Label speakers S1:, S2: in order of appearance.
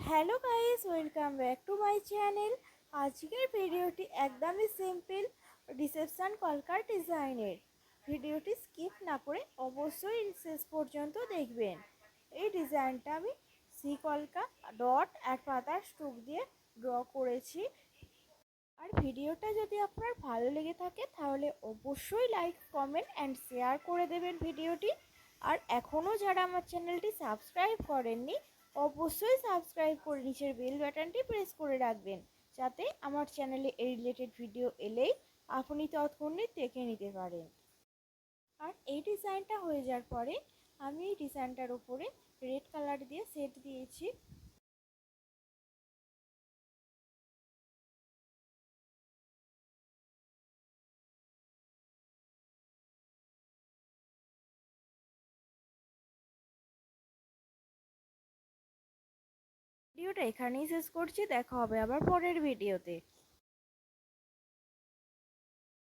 S1: Hello guys, welcome back to my channel. আজকের ভিডিওটি একদমই সিম্পল রিসেপশন কলকার ডিজাইনের। ভিডিওটি স্কিপ না করে অবশ্যই শেষ পর্যন্ত দেখবেন। এই ডিজাইনটা আমি সি কলকা ডট আর পাতার স্ট্রোক দিয়ে ড্র করেছি। আর ভিডিওটা যদি আপনার ভালো লেগে থাকে তাহলে অবশ্যই লাইক, কমেন্ট অ্যান্ড শেয়ার করে দেবেন ভিডিওটি। আর এখনও যারা আমার চ্যানেলটি সাবস্ক্রাইব করেননি, অবশ্যই সাবস্ক্রাইব করে নিচের বেল বাটনটি প্রেস করে রাখবেন, যাতে আমার চ্যানেলে এই রিলেটেড ভিডিও এলেই আপনি তৎক্ষণাৎ দেখে নিতে পারেন। আর এই ডিজাইনটা হয়ে যাওয়ার পরে আমি এই ডিজাইনটার উপরে রেড কালার দিয়ে সেট দিয়েছি। ভিডিওটা এখানেই শেষ করছি, দেখা হবে আবার পরের ভিডিওতে।